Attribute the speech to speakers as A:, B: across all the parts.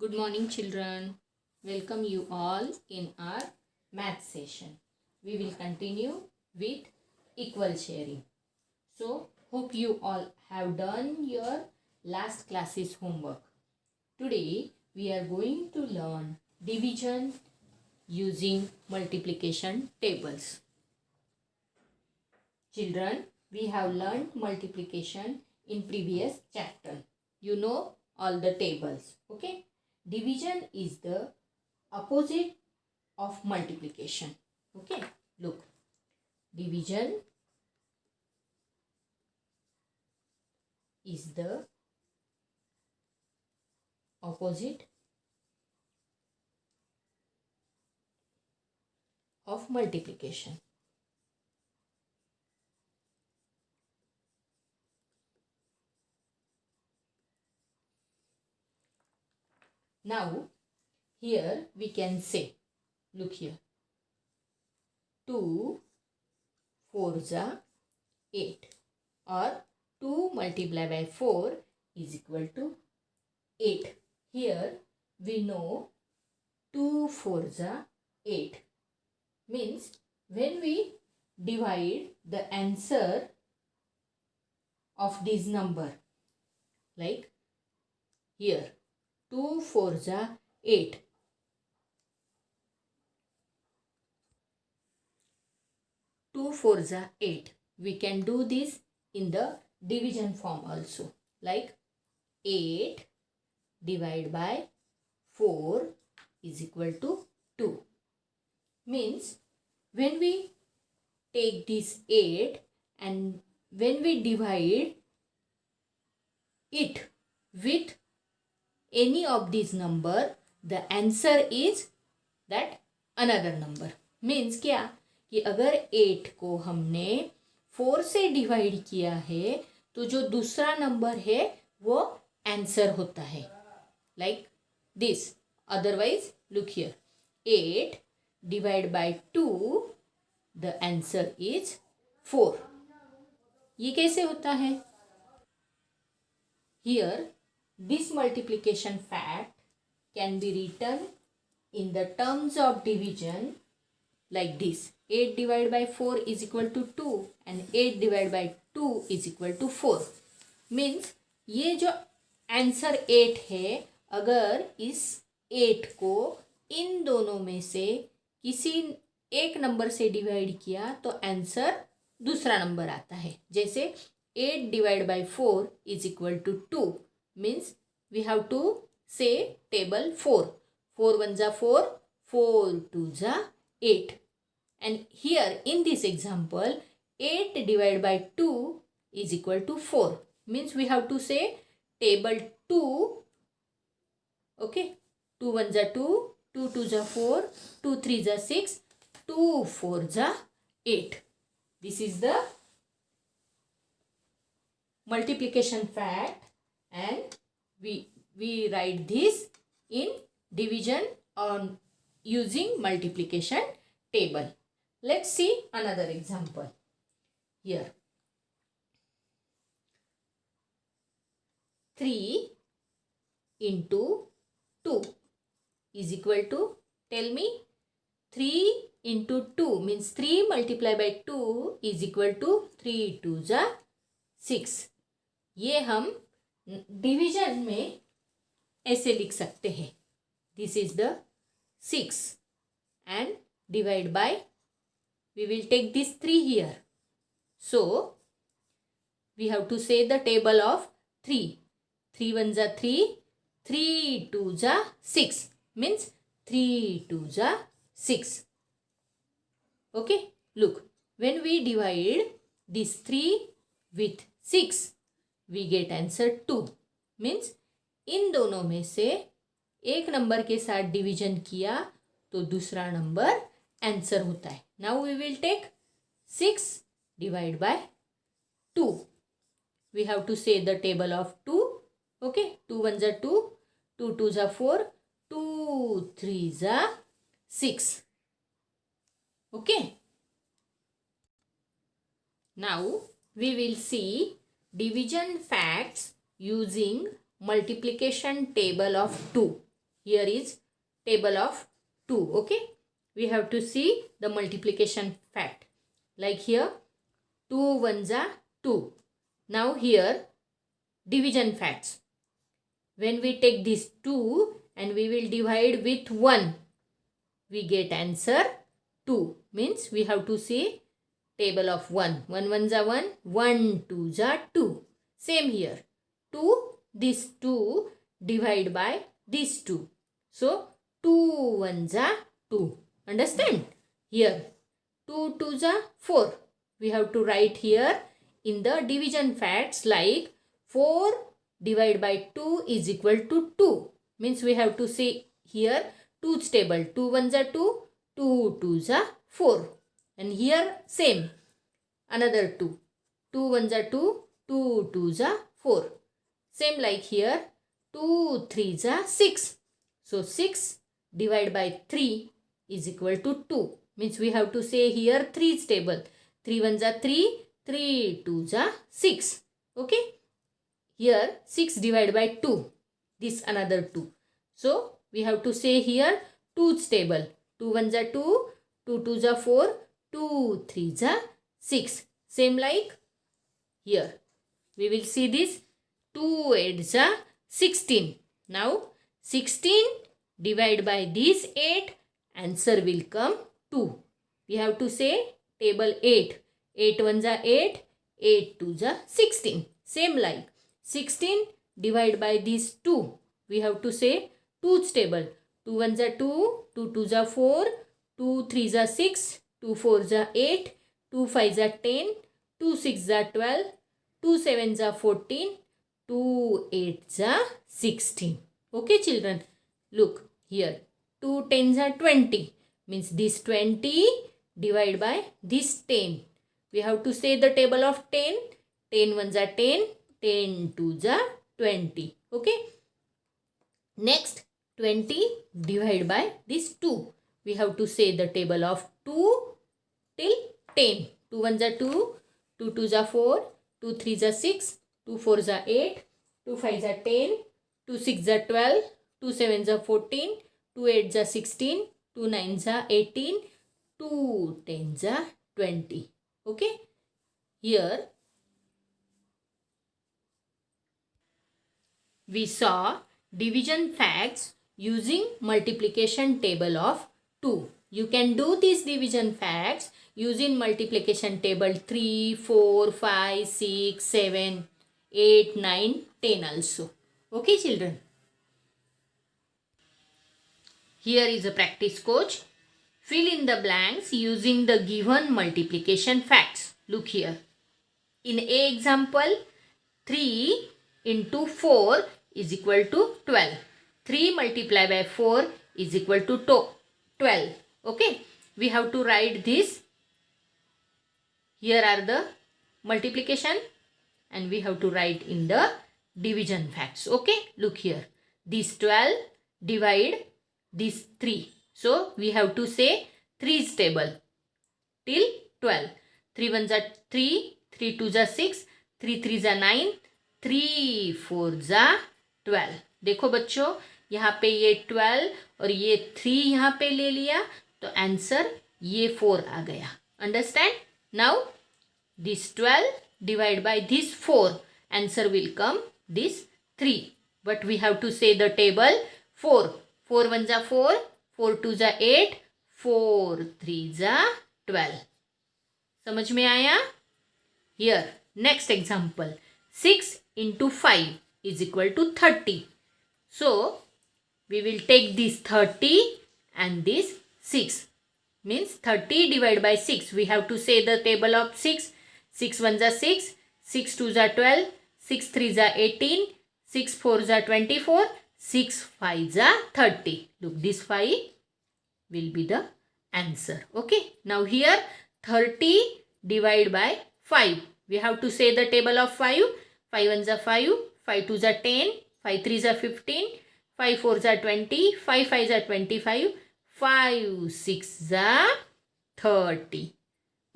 A: Good morning, children. Welcome you all in our math session. We will continue with equal sharing. So, hope you all have done your last class's homework. Today, we are going to learn division using multiplication tables. Children, we have learned multiplication in previous chapter. You know all the tables, okay? Division is the opposite of multiplication. Okay, look. Division is the opposite of multiplication. Now, here we can say, look here, 2 4s are 8, or 2 multiplied by 4 is equal to 8. Here we know 2 4s are 8. Means when we divide the answer of this number, like here 2 4s are 8. 2 4s are 8. We can do this in the division form also. Like 8 divided by 4 is equal to 2. Means when we take this 8 and when we divide it with any of these number, the answer is that another number. Means क्या कि अगर 8 को हमने 4 से divide किया है तो जो दूसरा नंबर है वो आंसर होता है. Like this. Otherwise, look here. 8 divided by 2, the answer is 4. ये कैसे होता है? Here, this multiplication fact can be written in the terms of division like this. 8 divided by 4 is equal to 2 and 8 divided by 2 is equal to 4. Means ये जो answer 8 है, अगर इस 8 को इन दोनों में से किसी एक नंबर से डिवाइड किया तो आंसर दूसरा नंबर आता है. जैसे 8 divided by 4 is equal to 2. Means we have to say table 4. 4 1s are 4, 4 2s are 8. And here in this example, 8 divided by 2 is equal to 4. Means we have to say table 2. Okay. 2 1s are 2, 2 2s are 4, 2 3s are 6, 2 4s are 8. This is the multiplication fact, and we write this in division on using multiplication table. Let's see another example. Here 3 into 2 is equal to, tell me, 3 into 2 means 3 multiplied by 2 is equal to 3 2s are 6. ये हम division में ऐसे लिख सकते हैं. This is the 6 and divide by, we will take this 3 here. So we have to say the table of 3. 3 1s are 3, 3 2s are 6. Means 3 2s are 6. Okay, look, when we divide this 3 with 6, we get answer 2. Means इन दोनों में से एक number के साथ division किया तो दूसरा number answer होता है. Now we will take 6 divide by 2. We have to say the table of 2. Okay, 2 1s are 2, 2 2s are 4, 2 3s are 6. Okay. Now we will see division facts using multiplication table of 2. Here is table of 2. Okay. We have to see the multiplication fact. Like here 2 ones are 2. Now here division facts. When we take this 2 and we will divide with 1, we get answer 2. Means we have to see table of 1. 1 ones are 1. 1 twos are 2. Same here. 2, this 2 divide by this 2. So 2 ones are 2. Understand? Here 2 twos are 4. We have to write here in the division facts like 4 divided by 2 is equal to 2. Means we have to say here 2's table. 2 ones are 2. 2 twos are 4. And here same. Another 2. 2 ones are 2. 2 twos are 4. Same like here. 2 threes are 6. So 6 divided by 3 is equal to 2. Means we have to say here 3's table. 3 ones are 3. 3 twos are 6. Okay. Here 6 divided by 2. This another 2. So we have to say here 2's table. 2 ones are 2. 2 twos are 4. 2 threes are 6. Same like here. We will see this. 2 8s are 16. Now 16 divided by this 8. Answer will come 2. We have to say table 8. 8 ones are 8. 8 twos are 16. Same like 16 divided by these 2. We have to say 2's table. 2 ones are 2. 2 twos are 4. 2 threes are 6. 2 fours are 8. 2 fives are 10. 2 sixes are 12. 2 sevens are 14. 2 eights are 16. Okay children. Look here. 2 tens are 20. Means this 20 divided by this 10. We have to say the table of 10. 10 ones are 10. 10 twos are 20. Okay. Next 20 divided by this 2. We have to say the table of 2 till 10. 2 ones are 2. 2 twos are 4. 2 threes are 6. 2 fours are 8. 2 fives are 10. 2 sixes are 12. 2 sevens are 14. 2 eights are 16. 2 nines are 18. 2 tens are 20. Okay. Here we saw division facts using multiplication table of 2. You can do these division facts using multiplication table 3, 4, 5, 6, 7, 8, 9, 10 also. Okay children. Here is a practice coach. Fill in the blanks using the given multiplication facts. Look here. In A example, 3 into 4 is equal to 12. 3 multiplied by 4 is equal to 12. Okay. We have to write this. Here are the multiplication and we have to write in the division facts. Okay. Look here. This 12 divide this 3. So we have to say 3's table till 12. 3 ones are 3. 3 twos are 6. 3 threes are 9. 3 fours are 12. देखो बच्चों यहाँ पे ये 12 और ये 3 यहाँ पे ले लिया तो आंसर ये 4 आ गया. Understand? Now this 12 divided by this 4. Answer will come this 3. But we have to say the table 4. 4 ones are 4. 4 twos are 8. 4 threes are 12. समझ में आया? Here next example. 6 into 5 is equal to 30. So we will take this 30 and this 6. Means 30 divided by 6. We have to say the table of 6. 6 ones are 6. 6 twos are 12. 6 threes are 18. 6 fours are 24. 6 fives are 30. Look, this 5 will be the answer. Okay. Now here 30 divided by 5. We have to say the table of 5. 5 ones are 5. 5 twos are 10. 5 threes are 15. 5 fours are 20. 5 fives are 25. 5 sixes are 30.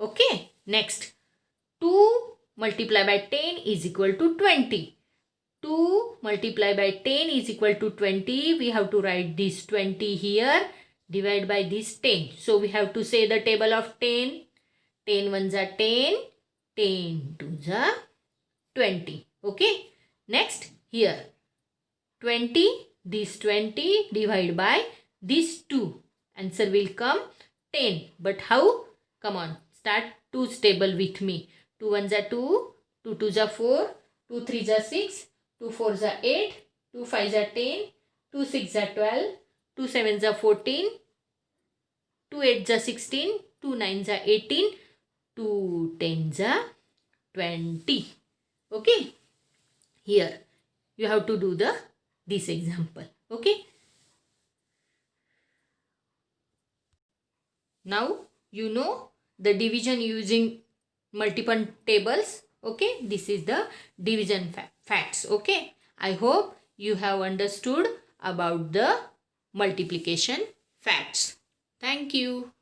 A: Okay. Next. 2 multiplied by 10 is equal to 20. 2 multiplied by 10 is equal to 20. We have to write this 20 here. Divide by this 10. So we have to say the table of 10. 10 ones are 10. 10 twos are 20. Okay. Next here. 20. This 20 divide by this 2. Answer will come 10. But how? Come on. Start 2's table with me. 2 ones are 2. 2 twos are 4. 2 threes are 6. 2 fours are 8. 2 fives are 10. 2 sixes are 12. 2 sevens are 14. 2 eights are 16. 2 nines are 18. 2 tens are 20. Okay. Here you have to do this example. Okay. Now you know the division using multiple tables. Okay. This is the division facts. Okay. I hope you have understood about the multiplication facts. Thank you.